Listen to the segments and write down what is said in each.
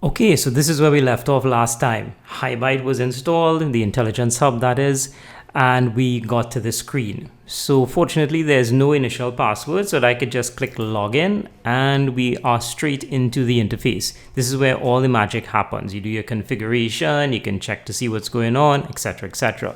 Okay, so this is where we left off last time. HighByte was installed in the Intelligence Hub, that is, and we got to the screen. So fortunately, there's no initial password, so that I could just click login and we are straight into the interface. This is where all the magic happens. You do your configuration, you can check to see what's going on, etc., etc.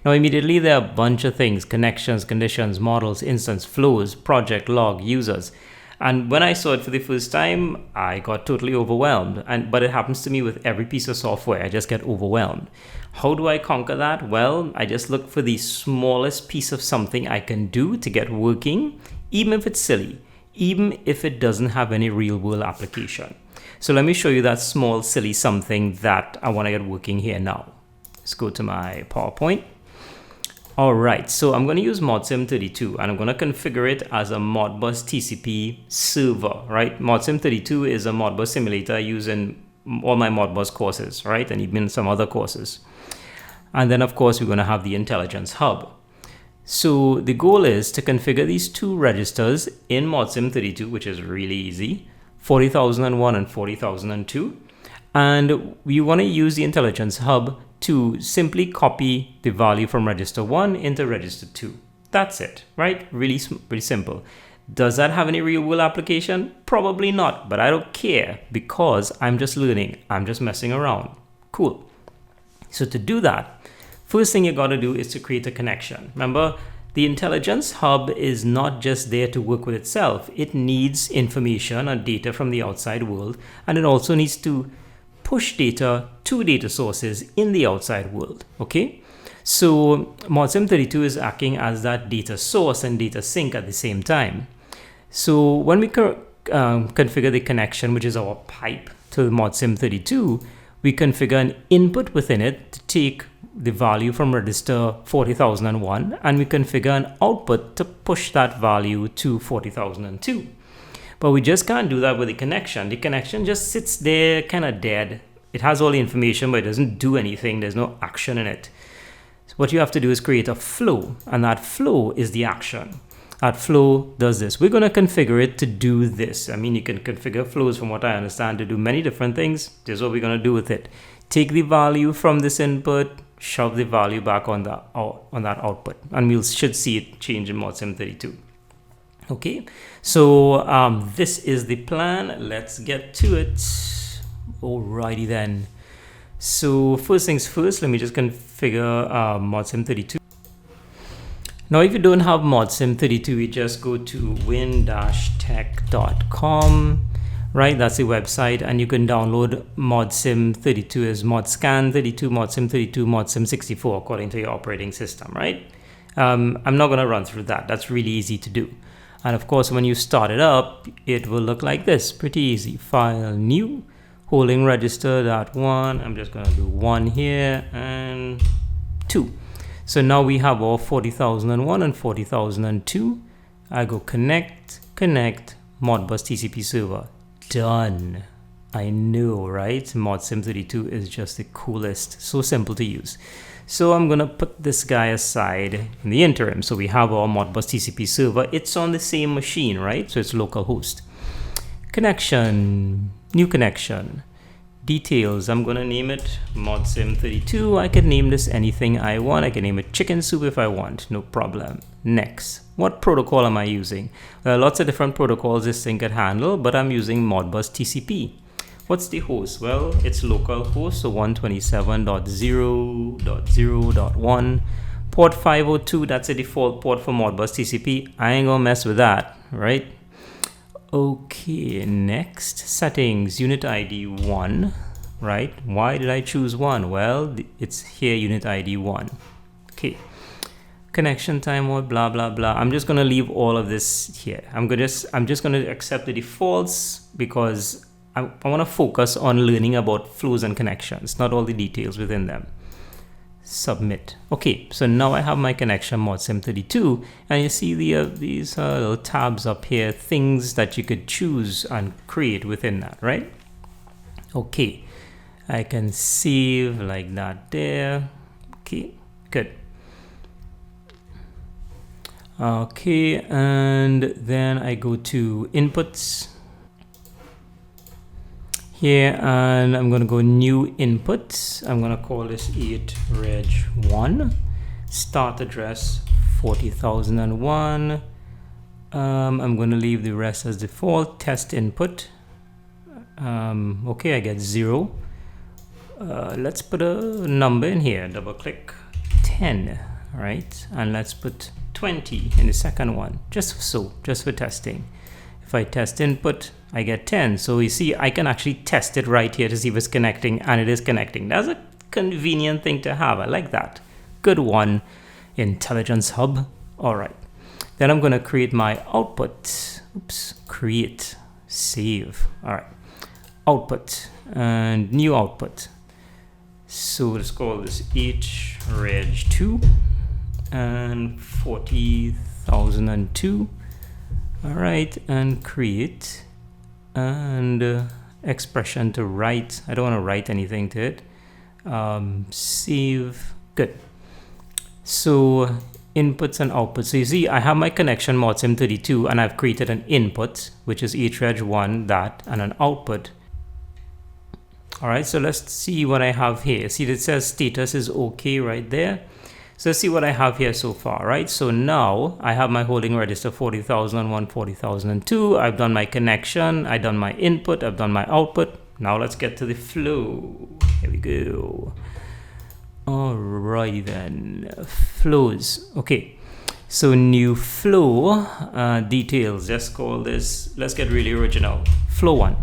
Now immediately there are a bunch of things: connections, conditions, models, instance, flows, project, log, users. And when I saw it for the first time, I got totally overwhelmed. But it happens to me with every piece of software. I just get overwhelmed. How do I conquer that? Well, I just look for the smallest piece of something I can do to get working, even if it's silly, even if it doesn't have any real world application. So let me show you that small, silly something that I want to get working here now. Let's go to my PowerPoint. All right, so I'm going to use ModSim32 and I'm going to configure it as a Modbus TCP server, right? ModSim32 is a Modbus simulator I use in all my Modbus courses, right? And even some other courses. And then of course, we're going to have the Intelligence Hub. So the goal is to configure these two registers in ModSim32, which is really easy, 40,001 and 40,002. And we want to use the Intelligence Hub to simply copy the value from register 1 into register 2. That's it, right? Really simple. Does that have any real world application? Probably not, but I don't care because I'm just learning. I'm just messing around. Cool. So to do that, first thing you got to do is to create a connection. Remember, the Intelligence Hub is not just there to work with itself. It needs information and data from the outside world, and it also needs to push data to data sources in the outside world. Okay, so ModSim32 is acting as that data source and data sink at the same time. So when we configure the connection, which is our pipe to ModSim32, we configure an input within it to take the value from register 40,001, and we configure an output to push that value to 40,002. But we just can't do that with the connection. The connection just sits there kind of dead. It has all the information, but it doesn't do anything. There's no action in it. So what you have to do is create a flow, and that flow is the action. That flow does this. We're going to configure it to do this. I mean, you can configure flows, from what I understand, to do many different things. This is what we're going to do with it. Take the value from this input, shove the value back on that output, and we should see it change in ModSim32. Okay, so this is the plan. Let's get to it. Alrighty then. So first things first, let me just configure ModSim32. Now, if you don't have ModSim32, you just go to win-tech.com, right? That's the website, and you can download ModSim32 as ModScan32, ModSim32, ModSim64, according to your operating system, right? I'm not going to run through that. That's really easy to do. And of course, when you start it up, it will look like this. Pretty easy. File, new, holding register, that one. I'm just going to do 1 here and 2. So now we have all 40,001 and 40,002. I go connect, Modbus TCP server. Done. I know, right? ModSim32 is just the coolest. So simple to use. So I'm going to put this guy aside in the interim. So we have our Modbus TCP server. It's on the same machine, right? So it's localhost. Connection, new connection. Details, I'm going to name it ModSim32. I can name this anything I want. I can name it chicken soup if I want. No problem. Next. What protocol am I using? There are lots of different protocols this thing can handle, but I'm using Modbus TCP. What's the host? Well, it's localhost, so 127.0.0.1. Port 502, that's a default port for Modbus TCP. I ain't gonna mess with that, right? Okay, next. Settings, unit ID 1, right? Why did I choose 1? Well, it's here, unit ID 1. Okay. Connection time mode, blah, blah, blah. I'm just gonna leave all of this here. I'm just gonna accept the defaults because I want to focus on learning about flows and connections, not all the details within them. Submit. Okay, so now I have my connection ModSim32, and you see these little tabs up here, things that you could choose and create within that, right? Okay, I can save like that there. Okay, good. Okay, and then I go to inputs. here, and I'm going to go new input. I'm going to call this 8reg1, start address 40,001. I'm going to leave the rest as default. Test input. Okay, I get 0. Let's put a number in here. Double click 10. All right, and let's put 20 in the second one, just for testing. If I test input, I get 10. So you see, I can actually test it right here to see if it's connecting, and it is connecting. That's a convenient thing to have. I like that. Good one, Intelligence Hub. All right. Then I'm going to create my output. Oops, create, save. All right, output and new output. So let's call this HReg2 and 40,002. All right, and create and expression to write. I don't want to write anything to it. Save. Good. So inputs and outputs. So you see, I have my connection modsim32, and I've created an input, which is HReg1, that, and an output. All right, so let's see what I have here. See, it says status is okay right there. So let's see what I have here so far, right? So now I have my holding register 40,001, 40,002. I've done my connection, I've done my input, I've done my output. Now let's get to the flow. Here we go. Alrighty then, flows. Okay, so new flow details. Just call this, let's get really original, flow 1.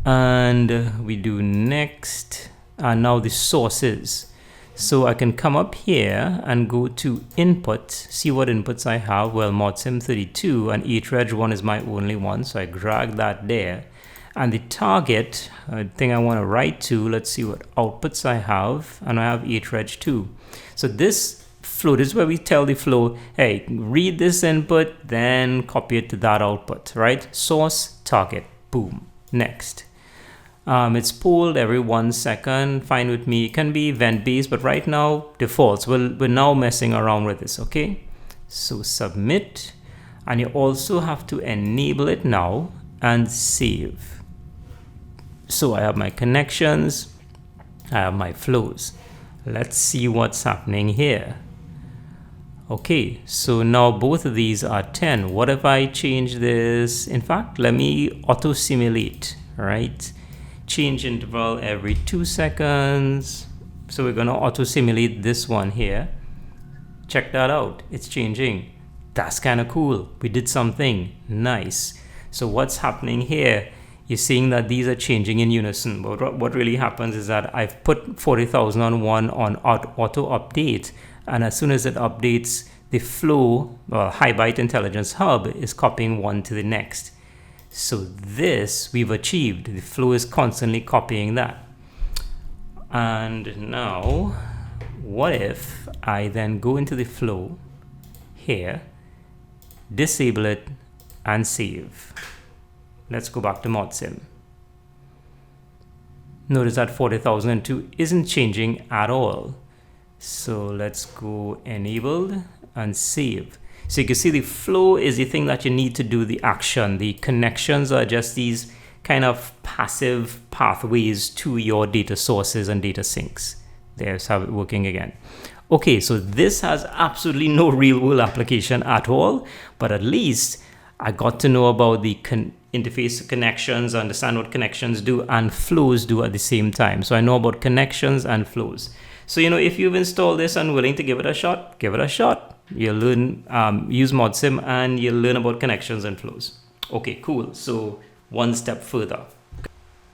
And we do next, and now the sources. So I can come up here and go to input, see what inputs I have. Well, modsim32 and HReg1 is my only one, so I drag that there. And the target thing I want to write to, let's see what outputs I have, and I have HReg2. So this flow, this is where we tell the flow, hey, read this input, then copy it to that output, right? Source, target, boom, next. It's pulled every 1 second, fine with me. It can be event-based, but right now, defaults. We're now messing around with this, okay? So submit, and you also have to enable it now and save. So I have my connections, I have my flows. Let's see what's happening here. Okay, so now both of these are 10. What if I change this? In fact, let me auto simulate, right? Change interval every 2 seconds. So we're going to auto simulate this one here. Check that out. It's changing. That's kind of cool. We did something nice. So what's happening here? You're seeing that these are changing in unison. But what really happens is that I've put 40,001 on auto update. And as soon as it updates, the flow, well, HighByte Intelligence Hub is copying one to the next. So this we've achieved. The flow is constantly copying that. And now, what if I then go into the flow here, disable it, and save? Let's go back to modsim. Notice that 40,002 isn't changing at all. So let's go enabled and save. So you can see the flow is the thing that you need to do the action. The connections are just these kind of passive pathways to your data sources and data sinks. There's how it's working again. Okay, so this has absolutely no real world application at all, but at least I got to know about the interface connections, understand what connections do and flows do at the same time. So I know about connections and flows. So, you know, if you've installed this and willing to give it a shot, give it a shot. You'll learn, use modsim and you'll learn about connections and flows. Okay, cool. So one step further.